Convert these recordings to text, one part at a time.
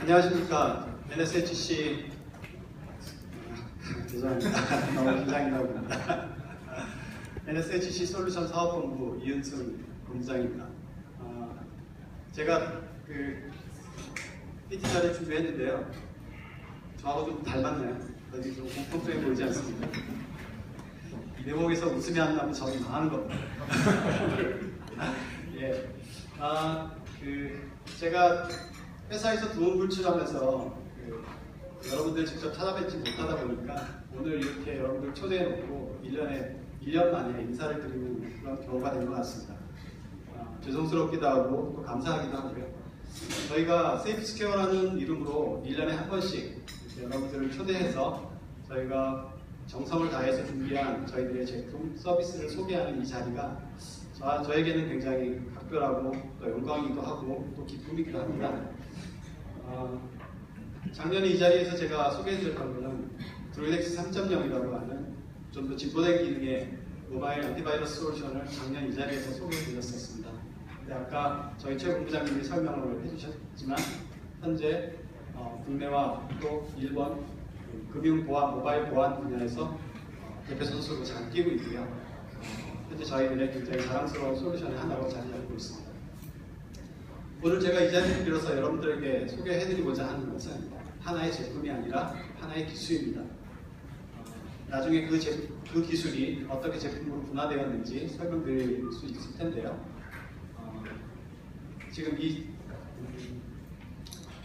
안녕하십니까. NSHC 죄송합니다. 너무 긴장이 나옵니다. NSHC 솔루션 사업본부 이은승 본부장입니다. 제가 PT 자료 준비했는데요. 저하고 좀 닮았네요. 여기 좀 공통점이 보이지 않습니다. 이 대목에서 웃으면 안 나면 저는 망하는 겁니다. 예. 제가 회사에서 두문불출하면서 여러분들 직접 찾아뵙지 못하다 보니까 오늘 이렇게 여러분들 초대해놓고 1년 만에 인사를 드리는 그런 경우가 된 것 같습니다. 죄송스럽기도 하고 또 감사하기도 하고요. 저희가 세이프스퀘어라는 이름으로 1년에 한 번씩 여러분들을 초대해서 저희가 정성을 다해서 준비한 저희들의 제품, 서비스를 소개하는 이 자리가 저에게는 굉장히 각별하고 또 영광이기도 하고 또 기쁨이기도 합니다. 작년에 이 자리에서 제가 소개해드렸던 것은 드로이덱스 3.0이라고 하는 좀 더 진보된 기능의 모바일 안티바이러스 솔루션을 작년 이 자리에서 소개해드렸었습니다. 근데 아까 저희 최 본부장님이 설명을 해주셨지만 현재 국내와 또 일본 금융보안, 모바일 보안 분야에서 대표 선수로 잘 뛰고 있고요. 현재 저희들의 굉장히 자랑스러운 솔루션의 하나로 자리 잡고 있습니다. 오늘 제가 이 자리를 빌어서 여러분들에게 소개해드리고자 하는 것은 하나의 제품이 아니라 하나의 기술입니다. 나중에 그 기술이 어떻게 제품으로 분화되었는지 설명드릴 수 있을 텐데요.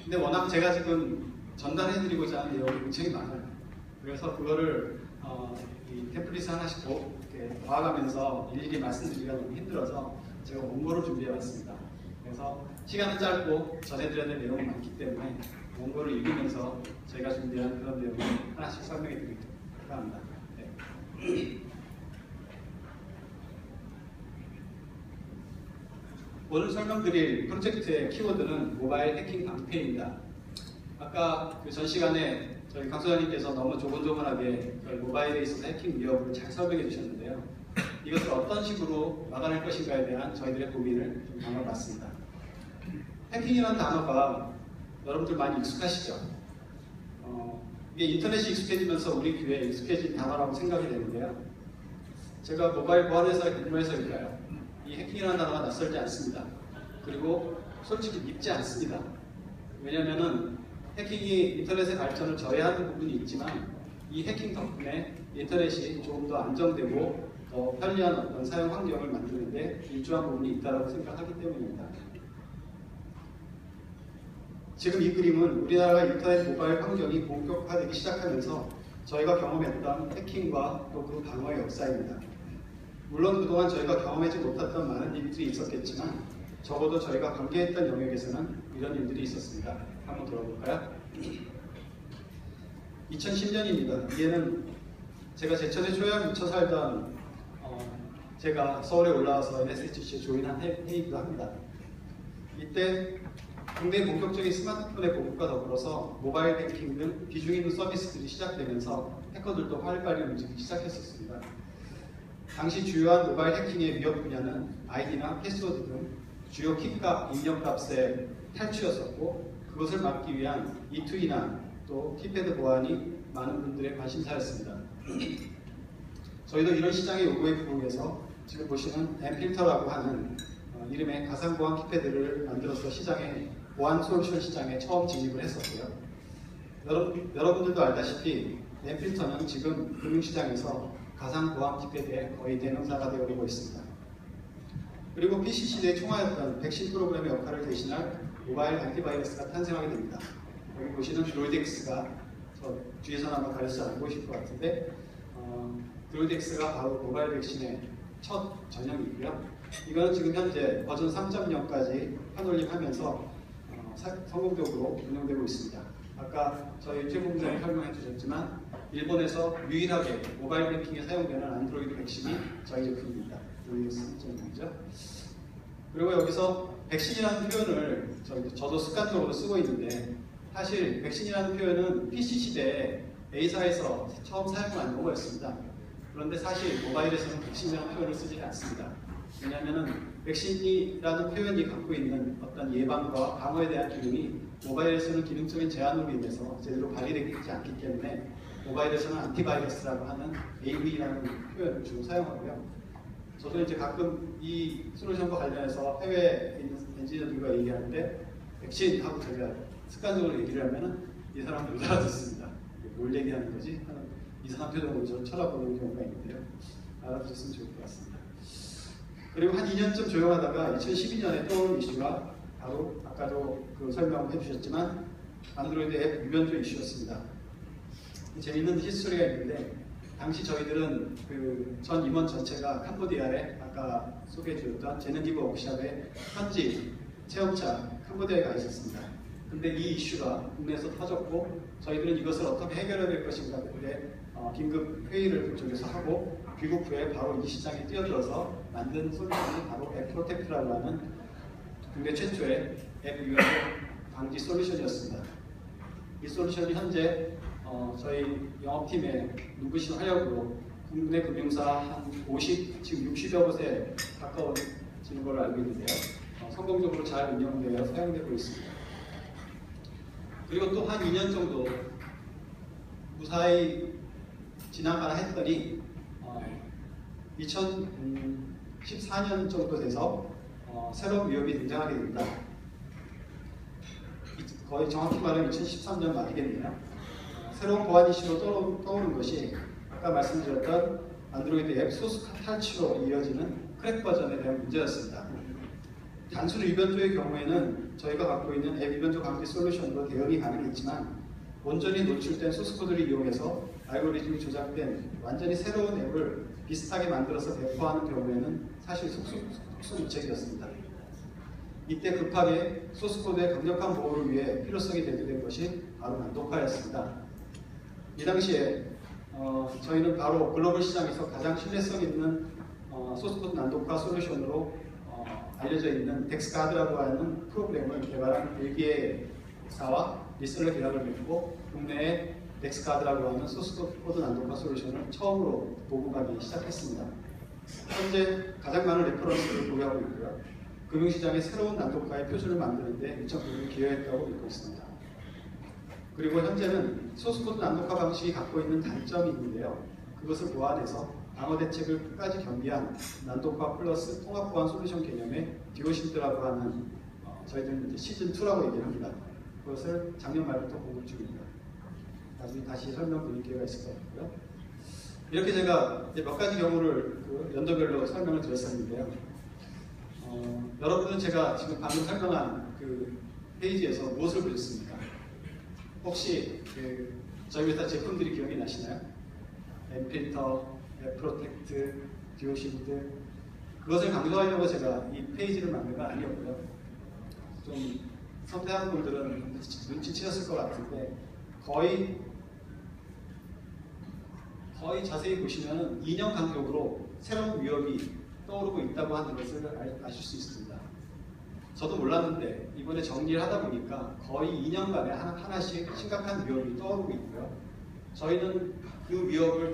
근데 워낙 제가 지금 전달해드리고자 하는 내용이 굉장히 많아요. 그래서 그거를 이 템플릿 하나씩 이렇게 봐가면서 일일이 말씀드리기가 너무 힘들어서 제가 원고를 준비해봤습니다. 그래서 시간은 짧고 전해드려야 될 내용이 많기 때문에 원고를 읽으면서 저희가 준비한 그런 내용을 하나씩 설명해 드리도록 합니다. 네. 오늘 설명드릴 프로젝트의 키워드는 모바일 해킹 방패입니다. 아까 전 시간에 저희 강소장님께서 너무 조곤조곤하게 모바일에 있어서 해킹 위협을 잘 설명해 주셨는데요. 이것을 어떤 식으로 막아낼 것인가에 대한 저희들의 고민을 좀 나눠봤습니다. 해킹이라는 단어가 여러분들 많이 익숙하시죠? 이게 인터넷이 익숙해지면서 우리 귀에 익숙해진 단어라고 생각이 되는데요. 제가 모바일 보안회사에 근무해서일까요? 이 해킹이라는 단어가 낯설지 않습니다. 그리고 솔직히 밉지 않습니다. 왜냐하면 해킹이 인터넷의 발전을 저해하는 부분이 있지만 이 해킹 덕분에 인터넷이 조금 더 안정되고 더 편리한 어떤 사용 환경을 만드는데 일조한 부분이 있다고 생각하기 때문입니다. 지금 이 그림은 우리나라가 인터넷 모바일 환경이 본격화되기 시작하면서 저희가 경험했던 해킹과 또 그 방어의 역사입니다. 물론 그동안 저희가 경험하지 못했던 많은 일들이 있었겠지만 적어도 저희가 관계했던 영역에서는 이런 일들이 있었습니다. 한번 들어볼까요? 2010년입니다. 이에는 제가 제천에 초여에 묻혀 살던 제가 서울에 올라와서 NSHC에 조인한 해이기도 합니다. 이때 국내 본격적인 스마트폰의 보급과 더불어서 모바일 뱅킹 등 비중 있는 서비스들이 시작되면서 해커들도 활발히 움직이기 시작했었습니다. 당시 주요한 모바일 해킹의 위협 분야는 아이디나 패스워드 등 주요 키값, 입력값의 탈취였었고 그것을 막기 위한 E2이나 또 키패드 보안이 많은 분들의 관심사였습니다. 저희도 이런 시장의 요구에 부응해서 지금 보시는 엠필터라고 하는 이름의 가상보안 키패드를 만들어서 보안 솔루션 시장에 처음 진입을 했었고요. 여러분들도 알다시피 엠필터는 지금 금융시장에서 가상보안 키패드의 거의 대명사가 되어오고 있습니다. 그리고 PC 시대의 총화였던 백신 프로그램의 역할을 대신할 모바일 안티바이러스가 탄생하게 됩니다. 여기 보시는 드로이덱스가 저 뒤에서는 아마 가려서 안 보이실 것 같은데 드로이덱스가 바로 모바일 백신의 첫 전형이고요. 이거는 지금 현재 버전 3.0까지 판올림하면서 성공적으로 운영되고 있습니다. 아까 저희 최 본부장이 설명해 주셨지만 일본에서 유일하게 모바일 뱅킹에 사용되는 안드로이드 백신이 저희 제품입니다. 드로이덱스 3.0이죠. 그리고 여기서 백신이라는 표현을 저도 습관적으로 쓰고 있는데 사실 백신이라는 표현은 PC 시대에 A사에서 처음 사용한 용어였습니다. 그런데 사실 모바일에서는 백신이라는 표현을 쓰지 않습니다. 왜냐하면 백신이라는 표현이 갖고 있는 어떤 예방과 방어에 대한 기능이 모바일에서는 기능적인 제한으로 인해서 제대로 발휘되지 않기 때문에 모바일에서는 안티바이러스라고 하는 AV라는 표현을 주로 사용하고요. 저도 이제 가끔 이 솔루션과 관련해서 해외에 있는 엔지니어들과 얘기하는데 백신하고 제가 습관적으로 얘기를 하면은 이 사람들 못 알아듣습니다. 뭘 얘기하는 거지? 하는 이상한 표정으로 저를 쳐다보는 경우가 있는데요. 알아두셨으면 좋을 것 같습니다. 그리고 한 2년쯤 조용하다가 2012년에 떠오른 이슈가 바로 아까도 그 설명해 주셨지만 안드로이드 앱 위변조 이슈였습니다. 재밌는 히스토리가 있는데 당시 저희들은 그 전 임원 전체가 캄보디아에 아까 소개해 주셨던 제네기브 워크샵의 현지 체험차 캄보디아에 가 있었습니다. 근데 이 이슈가 국내에서 터졌고 저희들은 이것을 어떻게 해결해야 될 것인가 그때 긴급 회의를 그쪽에서 하고 귀국 후에 바로 이 시장에 뛰어들어서 만든 솔루션이 바로 앱 프로텍트라고 하는 국내 최초의 앱 위변조 방지 솔루션이었습니다. 이 솔루션이 현재 저희 영업팀의 눈부신 활약으로 국내 금융사 한 50, 지금 60여 곳에 가까워지는 걸로 알고 있는데요. 성공적으로 잘 운영되어 사용되고 있습니다. 그리고 또 한 2년 정도 무사히 지나가나 했더니 2014년 정도 돼서 새로운 위협이 등장하게 됩니다. 거의 정확히 말하면 2013년 말이겠네요. 새로운 보안 이슈로 떠오른 것이 아까 말씀드렸던 안드로이드 앱 소스 탈취로 이어지는 크랙 버전에 대한 문제였습니다. 단순 위변조의 경우에는 저희가 갖고 있는 앱 위변조 방지 솔루션으로 대응이 가능했지만 온전히 노출된 소스코드를 이용해서 알고리즘이 조작된 완전히 새로운 앱을 비슷하게 만들어서 배포하는 경우에는 사실 속수무책이었습니다. 이때 급하게 소스코드의 강력한 보호를 위해 필요성이 대두된 것이 바로 난독화였습니다. 이 당시에 저희는 바로 글로벌 시장에서 가장 신뢰성 있는 소스코드 난독화 솔루션으로 알려져 있는 덱스가드라고 하는 프로그램을 개발한 벨기에 사와 리셀러 계약을 맺고 국내에 덱스가드라고 하는 소스코드 난독화 솔루션을 처음으로 보급하기 시작했습니다. 현재 가장 많은 레퍼런스를 보유하고 있고요. 금융시장의 새로운 난독화의 표준을 만드는 데 일정 부분 기여했다고 믿고 있습니다. 그리고 현재는 소스코드 난독화 방식이 갖고 있는 단점이 있는데요. 그것을 보완해서 방어 대책을 끝까지 겸비한 난독화 플러스 통합 보안 솔루션 개념의 듀오신트라고 하는 저희들은 이제 시즌2라고 얘기를 합니다. 그것을 작년 말부터 공급 중입니다. 나중에 다시 설명드릴 기회가 있을 것 같고요. 이렇게 제가 이제 몇 가지 경우를 그 연도별로 설명을 드렸었는데요. 여러분은 제가 지금 방금 설명한 그 페이지에서 무엇을 보셨습니까? 혹시 저희 회사 제품들이 기억이 나시나요? 앱필터, 앱프로텍트, 듀오신트 그것을 강조하려고 제가 이 페이지를 만든 건 아니었고요. 좀 섬세한 분들은 눈치채셨을 것 같은데 거의 자세히 보시면 2년 간격으로 새로운 위협이 떠오르고 있다고 하는 것을 아실 수 있습니다. 저도 몰랐는데 이번에 정리를 하다 보니까 거의 2년간에 하나씩 심각한 위협이 떠오르고 있고요. 저희는 그 위협을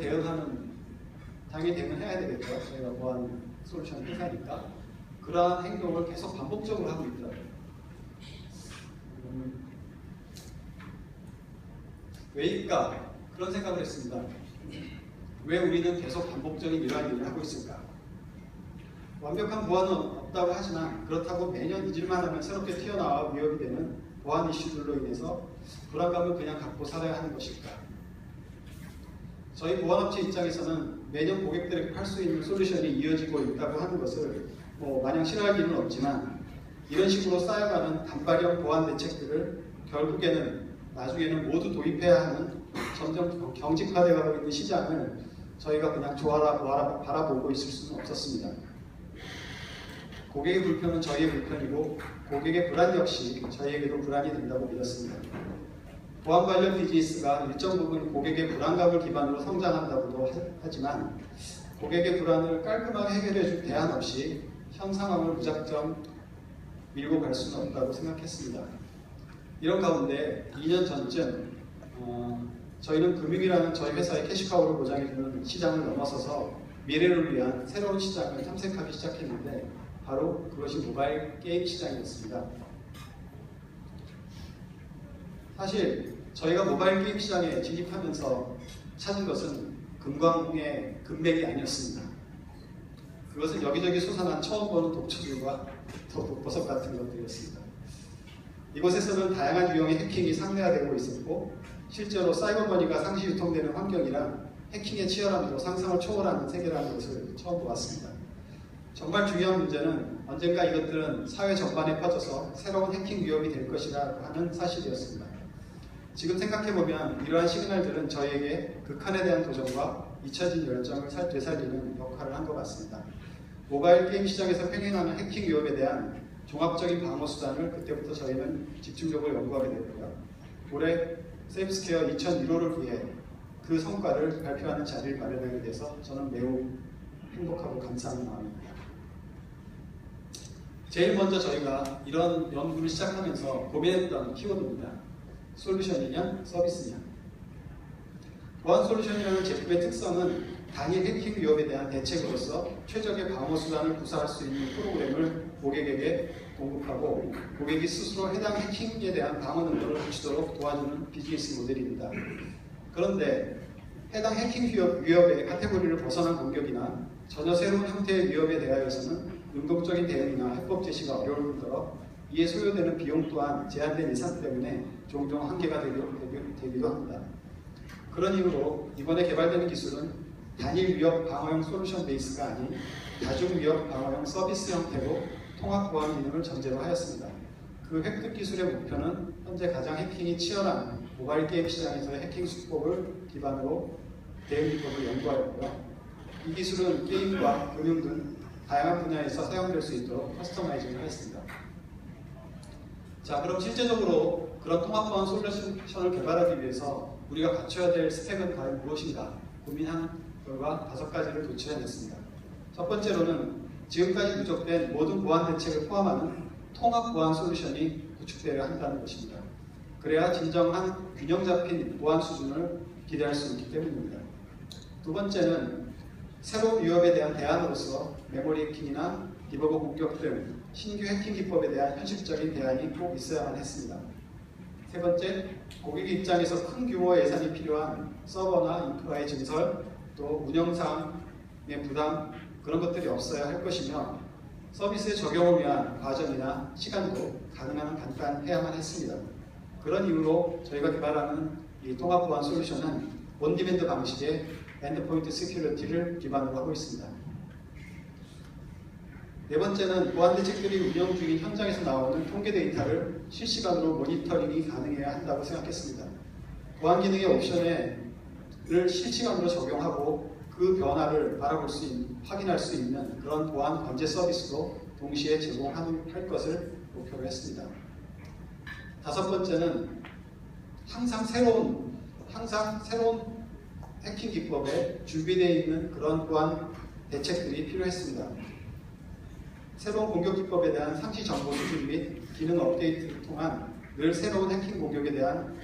당연히 대응해야 되겠죠. 저희가 보안 솔루션 회사니까 그러한 행동을 계속 반복적으로 하고 있더라고요. 왜일까? 그런 생각을 했습니다. 왜 우리는 계속 반복적인 이러한 일을 하고 있을까? 완벽한 보안은 없다고 하지만 그렇다고 매년 잊을만 하면 새롭게 튀어나와 위협이 되는 보안 이슈들로 인해서 불안감을 그냥 갖고 살아야 하는 것일까? 저희 보안업체 입장에서는 매년 고객들에게 팔 수 있는 솔루션이 이어지고 있다고 하는 것을 마냥 싫어할 일은 없지만 이런 식으로 쌓여가는 단발형 보안 대책들을 결국에는 나중에는 모두 도입해야 하는 점점 경직화되어가고 있는 시장을 저희가 그냥 좋아라 바라보고 있을 수는 없었습니다. 고객의 불편은 저희의 불편이고 고객의 불안 역시 저희에게도 불안이 된다고 믿었습니다. 보안 관련 비즈니스가 일정 부분 고객의 불안감을 기반으로 성장한다고도 하지만 고객의 불안을 깔끔하게 해결해줄 대안 없이 현 상황을 무작정 밀고 갈 수는 없다고 생각했습니다. 이런 가운데 2년 전쯤 저희는 금융이라는 저희 회사의 캐시카우를 보장해주는 시장을 넘어서서 미래를 위한 새로운 시장을 탐색하기 시작했는데 바로 그것이 모바일 게임 시장이었습니다. 사실 저희가 모바일 게임 시장에 진입하면서 찾은 것은 금광의 금맥이 아니었습니다. 그것은 여기저기 솟아난 처음 보는 독초들과 독보석 같은 것들이었습니다. 이곳에서는 다양한 유형의 해킹이 상대화되고 있었고 실제로 사이버머니가 상시 유통되는 환경이라 해킹의 치열함도 상상을 초월하는 세계라는 것을 처음 보았습니다. 정말 중요한 문제는 언젠가 이것들은 사회 전반에 퍼져서 새로운 해킹 위협이 될 것이라고 하는 사실이었습니다. 지금 생각해보면 이러한 시그널들은 저희에게 극한에 대한 도전과 잊혀진 열정을 되살리는 역할을 한 것 같습니다. 모바일 게임 시장에서 횡행하는 해킹 위협에 대한 종합적인 방어 수단을 그때부터 저희는 집중적으로 연구하게 되고요. 올해 세이프스퀘어 2001호를 위해 그 성과를 발표하는 자리를 마련하게 돼서 저는 매우 행복하고 감사한 마음입니다. 제일 먼저 저희가 이런 연구를 시작하면서 고민했던 키워드입니다. 솔루션이냐 서비스냐. 보안 솔루션이라는 제품의 특성은 단일 해킹 위협에 대한 대책으로서 최적의 방어 수단을 구사할 수 있는 프로그램을 고객에게 공급하고 고객이 스스로 해당 해킹에 대한 방어 능력을 갖추도록 도와주는 비즈니스 모델입니다. 그런데 해당 해킹 위협의 카테고리를 벗어난 공격이나 전혀 새로운 형태의 위협에 대하여서는 능동적인 대응이나 해법 제시가 어려울 뿐더러 이에 소요되는 비용 또한 제한된 예산 때문에 종종 한계가 되기도 합니다. 그런 이유로 이번에 개발되는 기술은 단일 위협 방어형 솔루션 베이스가 아닌 다중 위협 방어형 서비스 형태로 통합 보안 기능을 전제로 하였습니다. 그 획득 기술의 목표는 현재 가장 해킹이 치열한 모바일 게임 시장에서의 해킹 수법을 기반으로 대응 기법을 연구하였고요. 이 기술은 게임과 금융 등 다양한 분야에서 사용될 수 있도록 커스터마이징을 했습니다. 자, 그럼 실제적으로 그런 통합 보안 솔루션을 개발하기 위해서 우리가 갖춰야 될 스펙은 과연 무엇인가 고민한 결과 5가지를 도출해냈습니다. 첫 번째로는 지금까지 누적된 모든 보안 대책을 포함하는 통합 보안 솔루션이 구축되어야 한다는 것입니다. 그래야 진정한 균형 잡힌 보안 수준을 기대할 수 있기 때문입니다. 두 번째는 새로운 위협에 대한 대안으로서 메모리 해킹이나 디버거 공격 등 신규 해킹 기법에 대한 현실적인 대안이 꼭 있어야만 했습니다. 세 번째, 고객 입장에서 큰 규모의 예산이 필요한 서버나 인프라의 증설, 또 운영상의 부담, 그런 것들이 없어야 할 것이며 서비스의 적용을 위한 과정이나 시간도 가능한 한 간단해야만 했습니다. 그런 이유로 저희가 개발하는 이 통합 보안 솔루션은 온디맨드 방식의 엔드포인트 시큐리티를 기반으로 하고 있습니다. 네 번째는 보안 대책들이 운영 중인 현장에서 나오는 통계 데이터를 실시간으로 모니터링이 가능해야 한다고 생각했습니다. 보안 기능의 옵션을 실시간으로 적용하고 그 변화를 바라볼 확인할 수 있는 그런 보안 관제 서비스도 동시에 제공할 것을 목표로 했습니다. 다섯 번째는 항상 새로운 해킹 기법에 준비되어 있는 그런 보안 대책들이 필요했습니다. 새로운 공격 기법에 대한 상시 정보 수집 및 기능 업데이트를 통한 늘 새로운 해킹 공격에 대한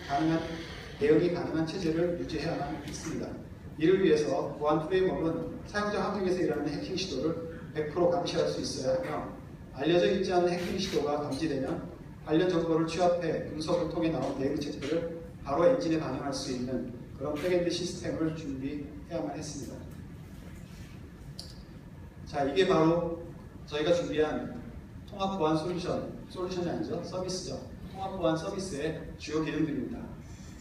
대응이 가능한 체제를 유지해야만 했습니다. 이를 위해서 보안 프레임워크는 사용자 환경에서 일어나는 해킹 시도를 100% 감시할 수 있어야 하며 알려져 있지 않은 해킹 시도가 감지되면 관련 정보를 취합해 분석을 통해 나온 대응책들을 바로 엔진에 반영할 수 있는 그런 백엔드 시스템을 준비해야만 했습니다. 자, 이게 바로 저희가 준비한 통합 보안 솔루션이 아니죠. 서비스죠. 통합 보안 서비스의 주요 기능들입니다.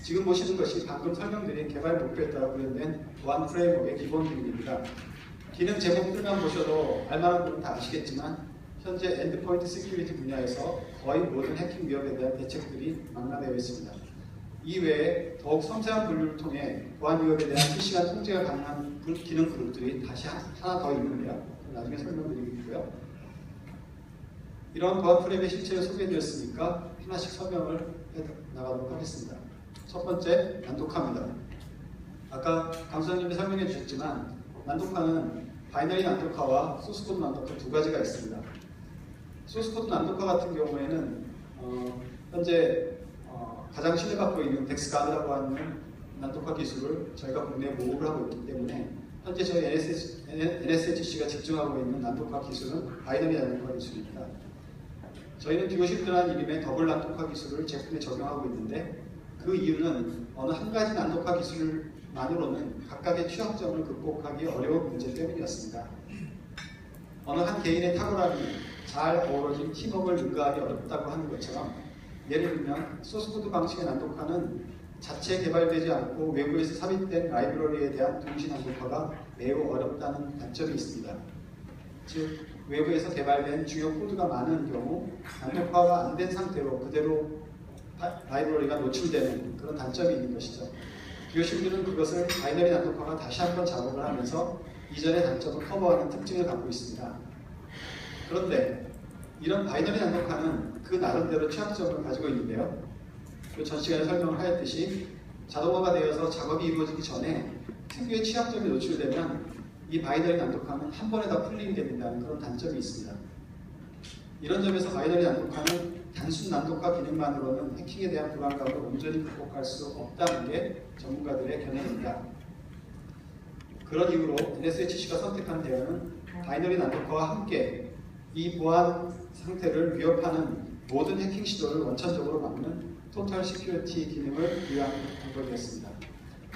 지금 보시는 것이 방금 설명드린 개발 목표에 따라 구현된 보안 프레임워크의 기본 기능입니다. 기능 제목들만 보셔도 알만한 분은 다 아시겠지만 현재 엔드포인트 시큐리티 분야에서 거의 모든 해킹 위협에 대한 대책들이 망라되어 있습니다. 이외에 더욱 섬세한 분류를 통해 보안 위협에 대한 실시간 통제가 가능한 기능 그룹들이 다시 하나 더 있는데요. 나중에 설명드리고요. 이런 보안 프레임의 실체를 소개해드렸으니까 하나씩 설명을 해 나가도록 하겠습니다. 첫 번째, 난독화입니다. 아까 강수장님이 설명해 주셨지만 난독화는 바이너리 난독화와 소스코드 난독화 두 가지가 있습니다. 소스코드 난독화 같은 경우에는 현재 가장 신뢰받고 있는 덱스가드라고 하는 난독화 기술을 저희가 국내에 보급을 하고 있기 때문에 현재 저희 NSHC가 집중하고 있는 난독화 기술은 바이너리 난독화 기술입니다. 저희는 듀오시프트라는 이름의 더블 난독화 기술을 제품에 적용하고 있는데 그 이유는 어느 한 가지 난독화 기술만으로는 각각의 취약점을 극복하기 어려운 문제 때문이었습니다. 어느 한 개인의 탁월함이 잘 어우러진 팀워크를 능가하기 어렵다고 하는 것처럼 예를 들면 소스코드 방식의 난독화는 자체 개발되지 않고 외부에서 삽입된 라이브러리에 대한 동시 난독화가 매우 어렵다는 단점이 있습니다. 즉 외부에서 개발된 중요 코드가 많은 경우 난독화가 안 된 상태로 그대로 라이브러리가 노출되는 그런 단점이 있는 것이죠. 듀오시프트는 그것을 바이너리 난독화가 다시 한번 작업을 하면서 이전의 단점을 커버하는 특징을 갖고 있습니다. 그런데 이런 바이너리 난독화는 그 나름대로 취약점을 가지고 있는데요. 전 시간에 설명을 하였듯이 자동화가 되어서 작업이 이루어지기 전에 특유의 취약점이 노출되면 이 바이너리 난독화는 한 번에 다 풀리게 된다는 그런 단점이 있습니다. 이런 점에서 바이너리 난독화는 단순 난독화 기능만으로는 해킹에 대한 불안감을 온전히 극복할 수 없다는 게 전문가들의 견해입니다. 그런 이유로 NSHC가 선택한 대안은 바이너리 난독화와 함께 이 보안 상태를 위협하는 모든 해킹 시도를 원천적으로 막는 토탈 시큐리티 기능을 부여한 방법이었습니다.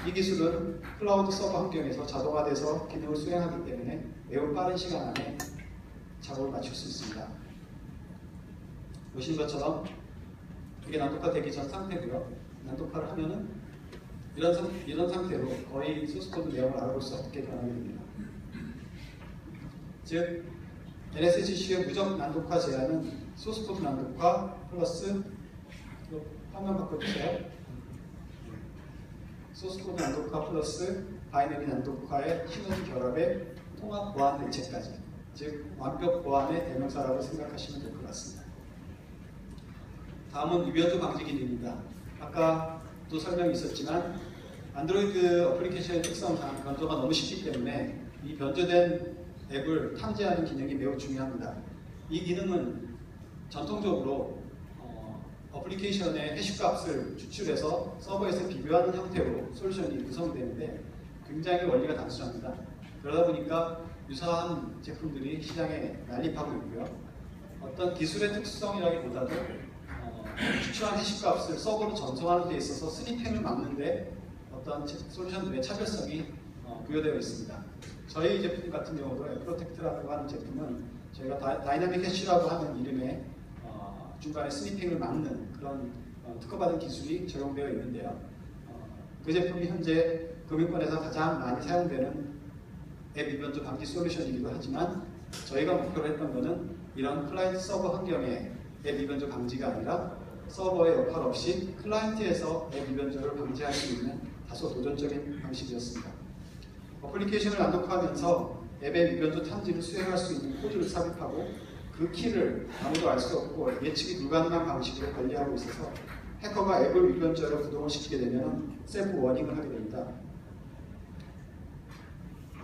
이 기술은 클라우드 서버 환경에서 자동화돼서 기능을 수행하기 때문에 매우 빠른 시간 안에 작업을 마칠 수 있습니다. 보시는 것처럼 이게 난독화 되기 전 상태고요. 난독화를 하면은 이런 상태로 거의 소스코드 내용을 알아볼 수 없게 변하게 됩니다. 즉 NSHC의 무적 난독화 제한은 소스코드 난독화 플러스 화면 바꿔주세요. 소스코드 난독화 플러스 바이너리 난독화의 시너지 결합의 통합 보안 대체까지, 즉 완벽 보안의 대명사라고 생각하시면 될 것 같습니다. 다음은 위변조 방지 기능입니다. 아까도 설명이 있었지만 안드로이드 어플리케이션의 특성상 변조가 너무 쉽기 때문에 이 변조된 앱을 탐지하는 기능이 매우 중요합니다. 이 기능은 전통적으로 어플리케이션의 해시값을 추출해서 서버에서 비교하는 형태로 솔루션이 구성되는데 굉장히 원리가 단순합니다. 그러다 보니까 유사한 제품들이 시장에 난립하고 있고요. 어떤 기술의 특성이라기보다도 추출한 해시값을 서버로 전송하는 데 있어서 스니핑을 막는데 어떤 솔루션들의 차별성이 부여되어 있습니다. 저희 제품 같은 경우도 프로텍트라고 하는 제품은 저희가 다이나믹 해시라고 하는 이름의 중간에 스니핑을 막는 그런 특허받은 기술이 적용되어 있는데요. 그 제품이 현재 금융권에서 가장 많이 사용되는 앱 위변조 방지 솔루션이기도 하지만 저희가 목표로 했던 것은 이런 클라이언트 서버 환경의 앱 위변조 방지가 아니라 서버의 역할 없이 클라이언트에서 앱 위변조를 방지할 수 있는 다소 도전적인 방식이었습니다. 어플리케이션을 난독화하면서 앱의 위변조 탐지를 수행할 수 있는 코드를 삽입하고 그 키를 아무도 알 수 없고 예측이 불가능한 방식으로 관리하고 있어서 해커가 앱을 위변조로 구동을 시키게 되면 셀프 워닝을 하게 됩니다.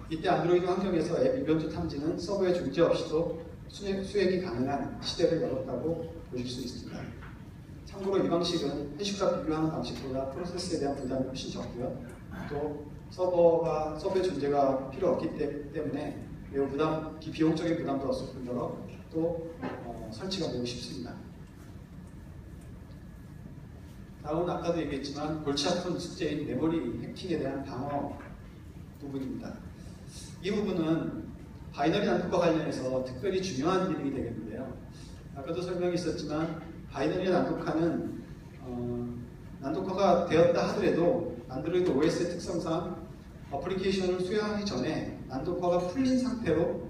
이때 안드로이드 환경에서 앱 위변조 탐지는 서버의 존재 없이도 수행이 가능한 시대를 열었다고 보실 수 있습니다. 참고로 이 방식은 해시과 비교하는 방식보다 프로세스에 대한 부담이 훨씬 적고요. 또 서버의 존재가 필요 없기 때문에 매우 비용적인 부담도 없을 뿐더러 또 설치가 매우 쉽습니다. 다음은 아까도 얘기했지만 골치 아픈 숙제인 메모리 해킹에 대한 방어 부분입니다. 이 부분은 바이너리 난독화 관련해서 특별히 중요한 기능이 되겠는데요. 아까도 설명이 있었지만 바이너리 난독화는 난독화가 되었다 하더라도 안드로이드 OS의 특성상 어플리케이션을 수행하기 전에 난독화가 풀린 상태로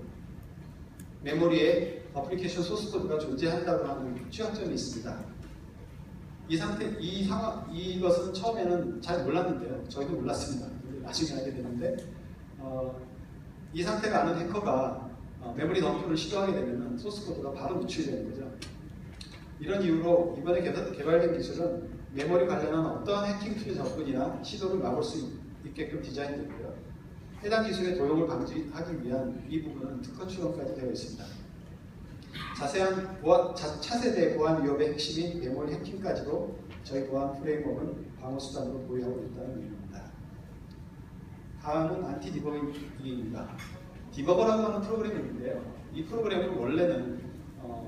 메모리에 어플리케이션 소스 코드가 존재한다고 하는 취약점이 있습니다. 이것은 처음에는 잘 몰랐는데요. 저희도 몰랐습니다. 나중에 알게 되는데 이 상태가 아는 해커가 메모리 덤프를 시도하게 되면 소스 코드가 바로 노출되는 거죠. 이런 이유로 이번에 개발된 기술은 메모리 관련한 어떠한 해킹 툴의 접근이나 시도를 막을 수 있게끔 디자인되고요. 해당 기술의 도용을 방지하기 위한 이 부분은 특허 출원까지 되어 있습니다. 자세한 차세대 보안 위협의 핵심인 메모리 해킹까지도 저희 보안 프레임워크는 방어 수단으로 보유하고 있다는 의미입니다. 다음은 안티 디버깅입니다. 디버거라고 하는 프로그램이 있는데요. 이 프로그램은 원래는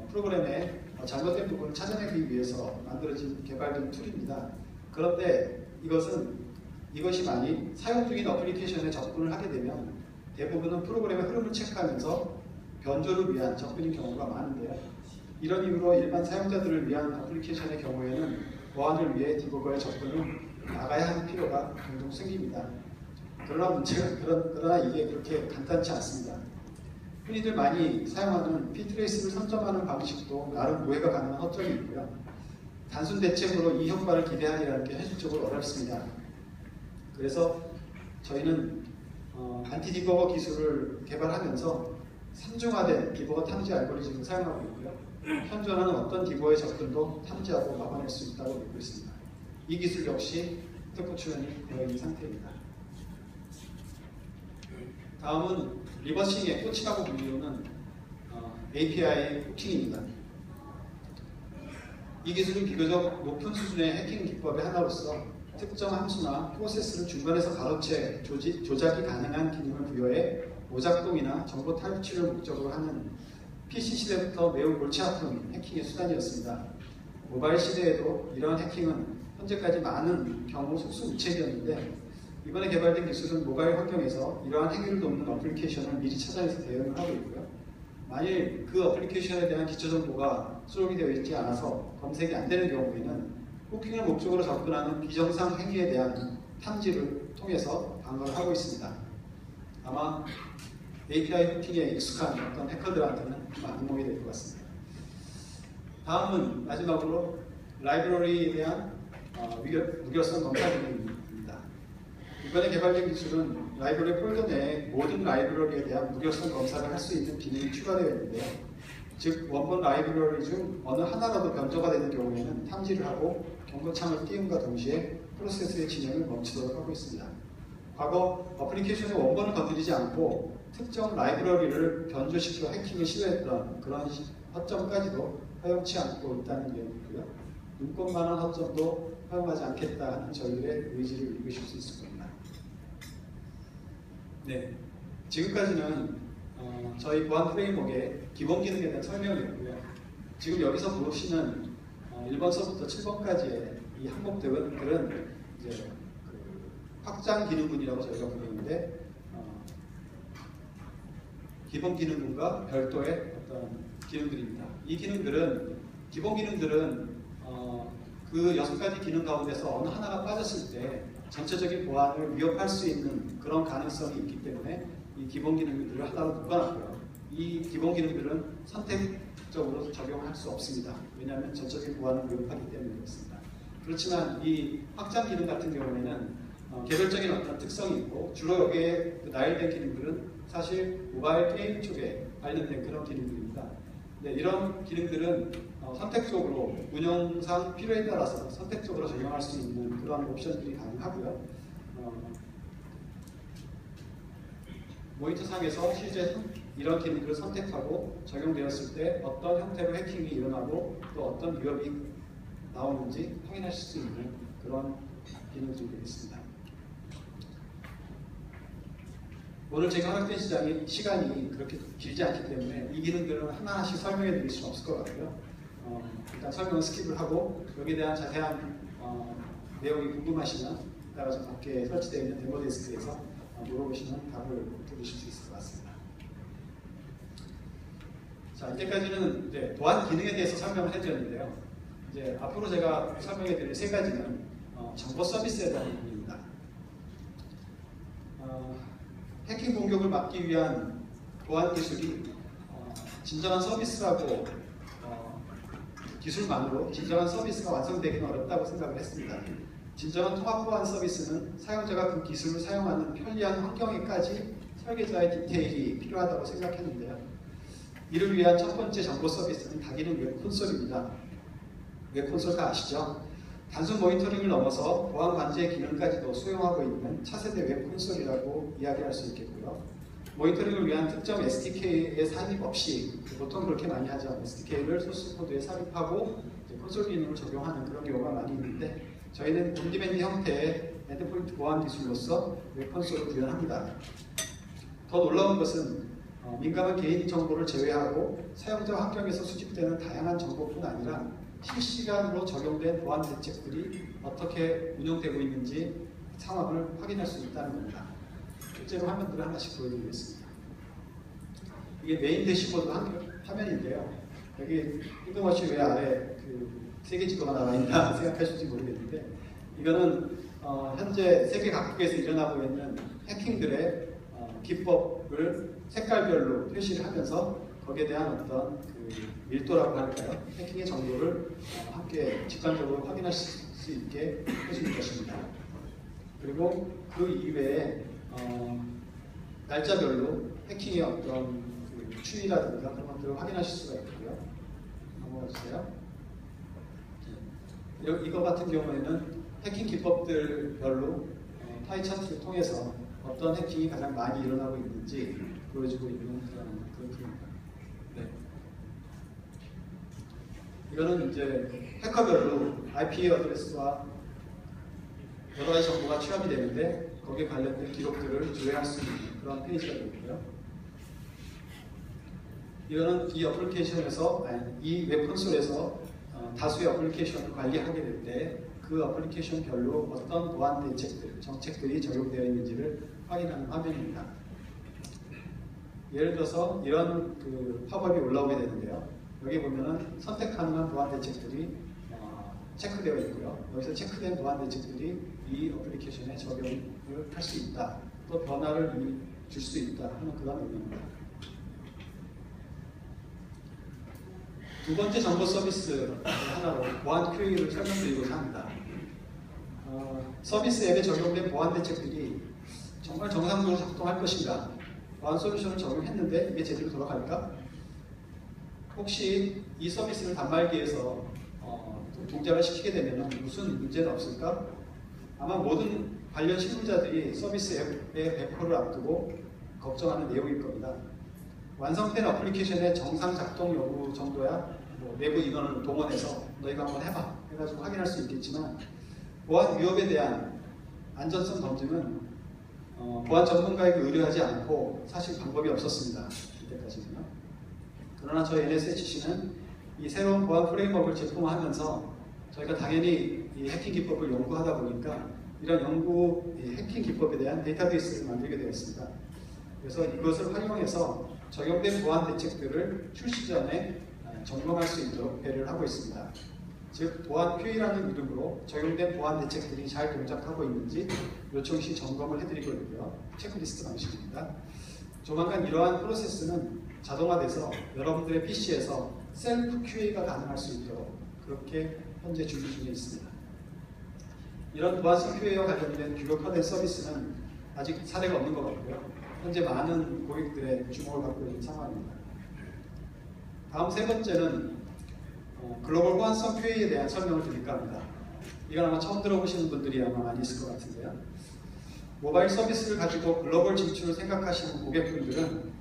프로그램의 잘못된 부분을 찾아내기 위해서 만들어진 개발된 툴입니다. 그런데 이것이 만일 사용 중인 어플리케이션에 접근을 하게 되면 대부분은 프로그램의 흐름을 체크하면서 변조를 위한 접근인 경우가 많은데요. 이런 이유로 일반 사용자들을 위한 어플리케이션의 경우에는 보안을 위해 디버거의 접근을 나가야 하는 필요가 종종 생깁니다. 그러나 이게 그렇게 간단치 않습니다. 흔히들 많이 사용하는 피트레이스를 선점하는 방식도 나름 오해가 가능한 허점이 있고요. 단순 대책으로 이 효과를 기대하기라는 게 현실적으로 어렵습니다. 그래서 저희는 안티 디버거 기술을 개발하면서 상중화된 디버거 탐지 알고리즘을 사용하고 있고요. 현존하는 어떤 디버거의 접근도 탐지하고 막아낼 수 있다고 믿고 있습니다. 이 기술 역시 특허 출원이 되어 있는 상태입니다. 다음은 리버싱의 꽃이라고 불리우는 API 후킹입니다. 이 기술은 비교적 높은 수준의 해킹 기법의 하나로서 특정 함수나 프로세스를 중간에서 가로채 조작이 가능한 기능을 부여해 오작동이나 정보 탈취를 목적으로 하는 PC 시대부터 매우 골치 아픈 해킹의 수단이었습니다. 모바일 시대에도 이러한 해킹은 현재까지 많은 경우 속수무책이었는데 이번에 개발된 기술은 모바일 환경에서 이러한 행위를 돕는 어플리케이션을 미리 찾아내서 대응을 하고 있고요. 만일 그 어플리케이션에 대한 기초 정보가 수록이 되어 있지 않아서 검색이 안 되는 경우에는 후킹을 목적으로 접근하는 비정상 행위에 대한 탐지를 통해서 방어를 하고 있습니다. 아마 API 후킹에 익숙한 어떤 해커들한테는 좀 악몽이 될 것 같습니다. 다음은 마지막으로 라이브러리에 대한 무결성 검사 기능입니다. 이번에 개발된 기술은 라이브러리 폴더 내에 모든 라이브러리에 대한 무결성 검사를 할 수 있는 기능이 추가되어 있는데요. 즉 원본 라이브러리 중 어느 하나라도 변조가 되는 경우에는 탐지를 하고 경고창을 띄움과 동시에 프로세스의 진행을 멈추도록 하고 있습니다. 과거 어플리케이션의 원본을 건드리지 않고 특정 라이브러리를 변조시켜 해킹을 시도했던 그런 허점까지도 허용치 않고 있다는 내용이고요. 눈꽃만한 허점도 허용하지 않겠다 하는 저희들의 의지를 읽으실 수 있을 겁니다. 네, 지금까지는 저희 보안 프레임워크의 기본 기능에 대한 설명이었고요. 지금 여기서 보시는 1번서부터 7번까지의 이 항목들은 이제 확장 기능군이라고 저희가 부르는데 기본 기능군과 별도의 어떤 기능들입니다. 이 기능들은 기본 기능들은 그 6가지 기능 가운데서 어느 하나가 빠졌을 때 전체적인 보안을 위협할 수 있는 그런 가능성이 있기 때문에 이 기본 기능들을 하나로 묶어놨고요. 이 기본 기능들은 선택적으로 적용할 수 없습니다. 왜냐하면 전체적인 보안을 위협하기 때문에 그렇습니다. 그렇지만 이 확장 기능 같은 경우에는 개별적인 어떤 특성이 있고 주로 여기에 나열된 기능들은 사실 모바일 게임 쪽에 관련된 그런 기능들입니다. 네, 이런 기능들은 선택적으로 운영상 필요에 따라서 선택적으로 적용할 수 있는 그런 옵션들이 가능하고요. 모니터상에서 실제 이런 기능들을 선택하고 적용되었을 때 어떤 형태로 해킹이 일어나고 또 어떤 위협이 나오는지 확인하실 수 있는 그런 기능들이 되겠습니다. 오늘 제가 허락된 시간이 그렇게 길지 않기 때문에 이 기능들은 하나하나씩 설명해 드릴 수는 없을 것 같고요. 일단 설명은 스킵을 하고 여기에 대한 자세한 내용이 궁금하시면 따라서 밖에 설치되어 있는 데모 데스크에서 물어보시면 답을 들으실 수 있을 것 같습니다. 자, 이때까지는 이제 보안 기능에 대해서 설명을 해드렸는데요. 이제 앞으로 제가 설명해 드릴 3가지는 정보 서비스에 대한 부분입니다. 해킹 공격을 막기 위한 보안 기술이 진정한 서비스라고 기술만으로 진정한 서비스가 완성되기는 어렵다고 생각을 했습니다. 진정한 통합 보안 서비스는 사용자가 그 기술을 사용하는 편리한 환경에까지 설계자의 디테일이 필요하다고 생각했는데요. 이를 위한 첫 번째 정보 서비스는 다기능 웹 콘솔입니다. 웹 콘솔 다 아시죠? 단순 모니터링을 넘어서 보안 관제 기능까지도 수용하고 있는 차세대 웹 콘솔이라고 이야기할 수 있겠고요. 모니터링을 위한 특정 SDK의 삽입 없이 보통 그렇게 많이 하죠. SDK를 소스 코드에 삽입하고 콘솔 기능을 적용하는 그런 경우가 많이 있는데 저희는 온디맨드 형태의 엔드포인트 보안 기술로서 웹콘솔을 구현합니다. 더 놀라운 것은 민감한 개인 정보를 제외하고 사용자 환경에서 수집되는 다양한 정보뿐 아니라 실시간으로 적용된 보안 대책들이 어떻게 운영되고 있는지 상황을 확인할 수 있다는 겁니다. 실제로 화면들을 하나씩 보여드리겠습니다. 이게 메인 대시보드 화면인데요. 여기 뜬금없이 왜 아래 그 세계 지도가 나와 있나 생각하실지 모르겠는데, 이거는 현재 세계 각국에서 일어나고 있는 해킹들의 기법을 색깔별로 표시를 하면서 거기에 대한 어떤 그 밀도라고 할까요? 해킹의 정도를 함께 직관적으로 확인할 수 있게 해주는 것입니다. 그리고 그 이외에 날짜별로 해킹의 어떤 그 추이라든가 그런 것들을 확인하실 수가 있고요. 넘어가 주세요. 이거 같은 경우에는 해킹 기법들별로 파이 차트를 통해서 어떤 해킹이 가장 많이 일어나고 있는지 보여주고 있는 그런 그래프입니다. 네. 이거는 이제 해커별로 IP 어드레스와 여러 가지 정보가 취합이 되는데 거기에 관련된 기록들을 조회할 수 있는 그런 페이지가 되고요. 이거는 이 어플리케이션에서, 이 웹콘솔에서 다수의 어플리케이션을 관리하게 될 때 그 어플리케이션별로 어떤 보안 대책들, 정책들이 적용되어 있는지를 확인하는 화면입니다. 예를 들어서 이런 그 팝업이 올라오게 되는데요. 여기 보면은 선택 가능한 보안 대책들이 체크되어 있고요. 여기서 체크된 보안 대책들이 이 어플리케이션에 적용을 할 수 있다. 또 변화를 줄 수 있다 하는 그런 의미입니다. 두 번째 정보 서비스 하나로 보안 QA를 설명드리고자 합니다. 서비스 앱에 적용된 보안 대책들이 정말 정상적으로 작동할 것인가? 보안 솔루션을 적용했는데 이게 제대로 돌아갈까? 혹시 이 서비스를 단말기에서 동작을 시키게 되면 무슨 문제는 없을까? 아마 모든 관련 실무자들이 서비스 앱의 배포를 앞두고 걱정하는 내용일 겁니다. 완성된 어플리케이션의 정상 작동 여부 정도야 내부 인원을 동원해서 너희가 한번 해봐 해가지고 확인할 수 있겠지만, 보안 위협에 대한 안전성 검증은 보안 전문가에게 의뢰하지 않고 사실 방법이 없었습니다. 이때까지는요. 그러나 저희 NSHC는 이 새로운 보안 프레임워크를 제품화하면서 저희가 당연히 이 해킹 기법을 연구하다 보니까 이런 해킹 기법에 대한 데이터베이스를 만들게 되었습니다. 그래서 이것을 활용해서 적용된 보안 대책들을 출시 전에 점검할 수 있도록 배려를 하고 있습니다. 즉, 보안 QA라는 이름으로 적용된 보안 대책들이 잘 동작하고 있는지 요청 시 점검을 해드리고 있고요. 체크리스트 방식입니다. 조만간 이러한 프로세스는 자동화돼서 여러분들의 PC에서 셀프 QA가 가능할 수 있도록 그렇게 현재 준비 중에 있습니다. 이런 보안성 QA와 관련된 규격화된 서비스는 아직 사례가 없는 것 같고요. 현재 많은 고객들의 주목을 받고 있는 상황입니다. 다음 세 번째는 글로벌 보안성 QA에 대한 설명을 드릴까 합니다. 이건 아마 처음 들어보시는 분들이 아마 많이 있을 것 같은데요. 모바일 서비스를 가지고 글로벌 진출을 생각하시는 고객분들은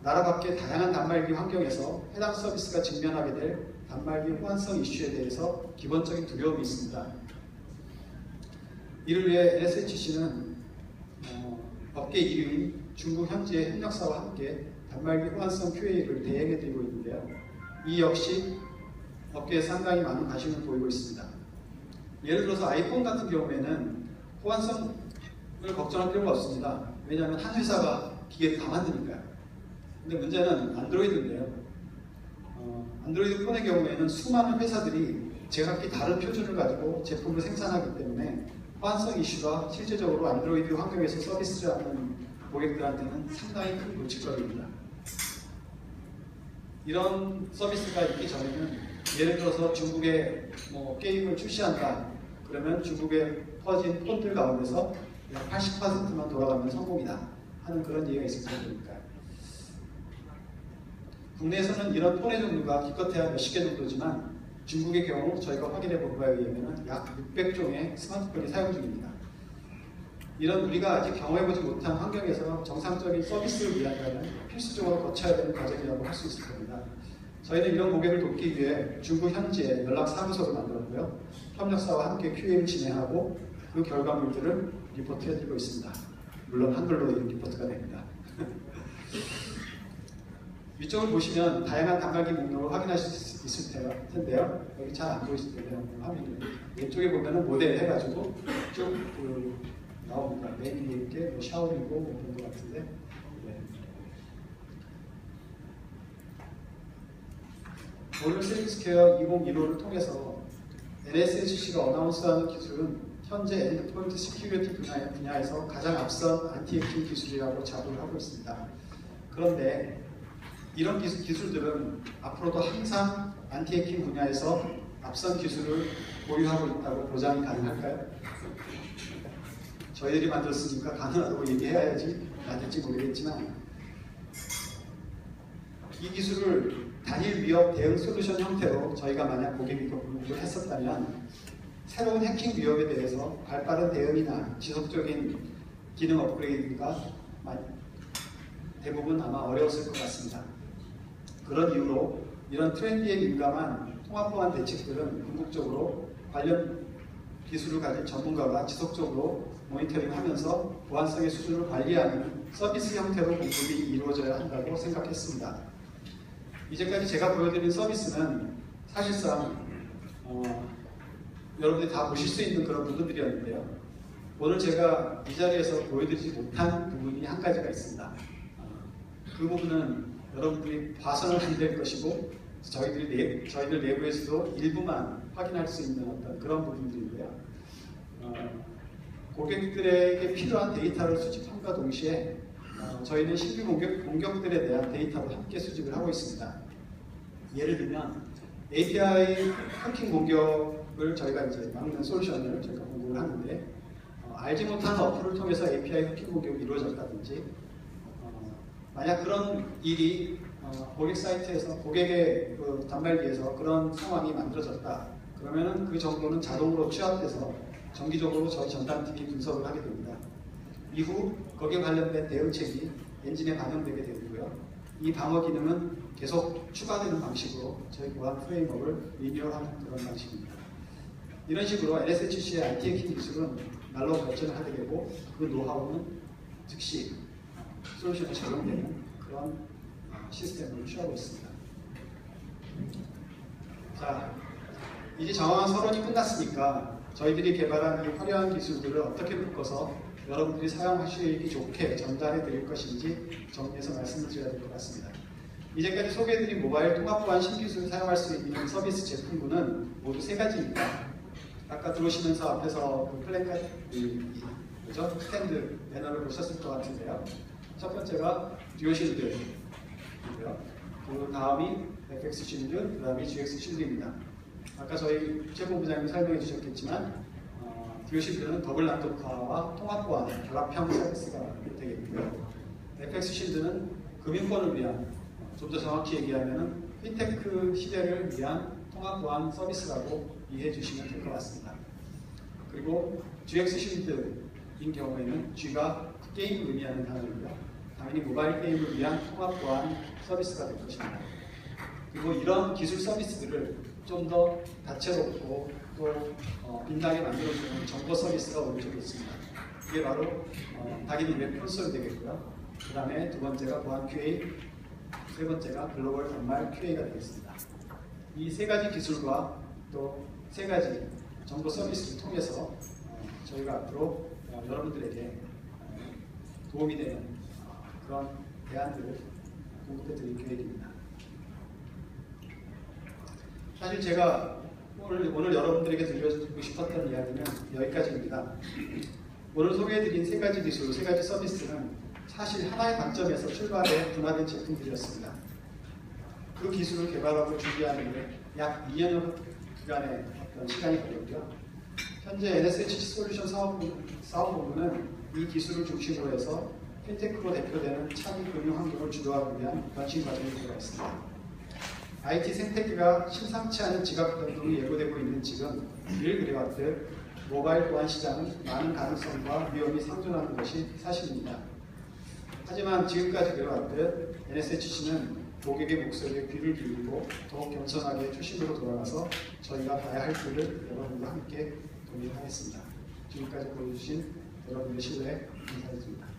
나라 밖의 다양한 단말기 환경에서 해당 서비스가 직면하게 될 단말기 호환성 이슈에 대해서 기본적인 두려움이 있습니다. 이를 위해 NSHC는 업계 1위인 중국 현지의 협력사와 함께 단말기 호환성 QA를 대행해드리고 있는데요. 이 역시 업계에 상당히 많은 관심을 보이고 있습니다. 예를 들어서 아이폰 같은 경우에는 호환성을 걱정할 필요가 없습니다. 왜냐하면 한 회사가 기계를 다 만드니까요. 근데 문제는 안드로이드인데요. 안드로이드 폰의 경우에는 수많은 회사들이 제각기 다른 표준을 가지고 제품을 생산하기 때문에 호환성 이슈가 실제적으로 안드로이드 환경에서 서비스를 하는 고객들한테는 상당히 큰 골칫거리입니다. 이런 서비스가 있기 전에는 예를 들어서 중국에 게임을 출시한다. 그러면 중국에 퍼진 폰들 가운데서 약 80%만 돌아가면 성공이다 하는 그런 얘기가 있을 정도니까요. 국내에서는 이런 폰의 종류가 기껏해야 몇십 개 정도지만 중국의 경우 저희가 확인해 본 바에 의하면 약 600종의 스마트폰이 사용 중입니다. 이런 우리가 아직 경험해보지 못한 환경에서 정상적인 서비스를 위하려면 필수적으로 거쳐야 되는 과정이라고 할 수 있을 겁니다. 저희는 이런 고객을 돕기 위해 중국 현지에 연락사무소를 만들었고요. 협력사와 함께 QA를 진행하고 그 결과물들을 리포트해드리고 있습니다. 물론 한글로 리포트가 됩니다. 위쪽을 보시면 다양한 단말기 목록을 확인하실 수 있을 텐데요. 여기 잘 안 보이실 텐데요. 화면이 왼쪽에 보면은 모델 해가지고 쭉 나옵니다. 맨 위에 있게 뭐 샤워이고 뭐 그런 것 같은데. 네. 오늘 세일스퀘어 2015를 통해서 NSHC가 어나운스하는 기술은 현재 엔드포인트 시큐리티 분야에서 가장 앞선 안티-해킹 기술이라고 자부를 하고 있습니다. 그런데 이런 기술들은 앞으로도 항상 안티-해킹 분야에서 앞선 기술을 보유하고 있다고 보장이 가능할까요? 저희들이 만들었으니까 가능하다고 얘기해야지 맞을지 모르겠지만 이 기술을 단일 위협 대응 솔루션 형태로 저희가 만약 고객이 공급을 했었다면 새로운 해킹 위협에 대해서 발빠른 대응이나 지속적인 기능 업그레이드가 대부분 아마 어려웠을 것 같습니다. 그런 이유로 이런 트렌드에 민감한 통합 보안 대책들은 궁극적으로 관련 기술을 가진 전문가가 지속적으로 모니터링하면서 보안성의 수준을 관리하는 서비스 형태로 공급이 이루어져야 한다고 생각했습니다. 이제까지 제가 보여드린 서비스는 사실상 여러분들이 다 보실 수 있는 그런 부분들이었는데요. 오늘 제가 이 자리에서 보여드리지 못한 부분이 한 가지가 있습니다. 그 부분은 여러분들이 봐서는 안 될 것이고 저희들 내부에서도 일부만 확인할 수 있는 어떤 그런 부분들인데요. 고객들에게 필요한 데이터를 수집함과 동시에 저희는 신규 공격들에 대한 데이터도 함께 수집을 하고 있습니다. 예를 들면 API 해킹 공격을 저희가 이제 막는 솔루션을 저희가 공급을 하는데 알지 못한 어플을 통해서 API 해킹 공격이 이루어졌다든지 만약 그런 일이 고객 사이트에서 고객의 그 단말기에서 그런 상황이 만들어졌다 그러면은 그 정보는 자동으로 취합돼서 정기적으로 저희 전담팀이 분석을 하게 됩니다. 이후 거기에 관련된 대응책이 엔진에 반영되게 되고요. 이 방어 기능은 계속 추가되는 방식으로 저희 보안 프레임워크를 리뉴얼하는 그런 방식입니다. 이런 식으로 NSHC의 안티-해킹 기술은 날로 발전을 하게 되고 그 노하우는 즉시 솔루션에 적용되는 그런 시스템을 취하고 있습니다. 자, 이제 정확한 서론이 끝났으니까 저희들이 개발한 이 화려한 기술들을 어떻게 묶어서 여러분들이 사용하시기 좋게 전달해 드릴 것인지 정리해서 말씀을 드려야 될 것 같습니다. 이제까지 소개해드린 모바일 통합 보안 신기술을 사용할 수 있는 서비스 제품군은 모두 세 가지입니다. 아까 들어오시면서 앞에서 그 플래카드, 뭐죠? 스탠드 배너를 보셨을 것 같은데요. 첫 번째가 듀오실드고요. 그 다음이 FX 실드, 그 다음이 GX 실드입니다. 아까 저희 최고부장님 설명해 주셨겠지만 듀오실드는 더블 납독화와 통합 보안, 결합형 서비스가 되겠고요. FX 실드는 금융권을 위한, 좀 더 정확히 얘기하면 핀테크 시대를 위한 통합 보안 서비스라고 이해해 주시면 될 것 같습니다. 그리고 GX 실드인 경우에는 G가 게임을 의미하는 단어이고요. 당연히 모바일 게임을 위한 통합 보안 서비스가 될 것입니다. 그리고 이런 기술 서비스들을 좀 더 다채롭고 또 빛나게 만들어주는 정보 서비스가 오른쪽에 있습니다. 이게 바로 당연히 웹 콘솔이 되겠고요. 그 다음에 두 번째가 보안 QA, 세 번째가 글로벌 단말 QA가 되겠습니다. 이 세 가지 기술과 또 세 가지 정보 서비스를 통해서 저희가 앞으로 여러분들에게 도움이 되는 그런 대안들을 공급해 드릴 계획입니다. 사실 제가 오늘 여러분들에게 들려주고 싶었던 이야기는 여기까지입니다. 오늘 소개해드린 세 가지 기술, 세 가지 서비스는 사실 하나의 관점에서 출발해 분화된 제품들이었습니다. 그 기술을 개발하고 준비하는 데 약 2년여 기간의 어떤 시간이 걸렸고요. 현재 NSHC 솔루션 사업본부는 이 기술을 중심으로 해서 핀테크로 대표되는 차기 금융 환경을 주도하기 위한 변신 과정에 들어가 있습니다. IT 생태계가 심상치 않은 지각 변동이 예고되고 있는 지금 늘 그래왔듯 모바일 보안 시장은 많은 가능성과 위험이 상존하는 것이 사실입니다. 하지만 지금까지 그래왔듯 NSHC는 고객의 목소리에 귀를 기울이고 더욱 겸손하게 초심으로 돌아가서 저희가 봐야 할 길을 여러분과 함께 고민하겠습니다. 지금까지 보여주신 여러분의 신뢰에 감사드립니다.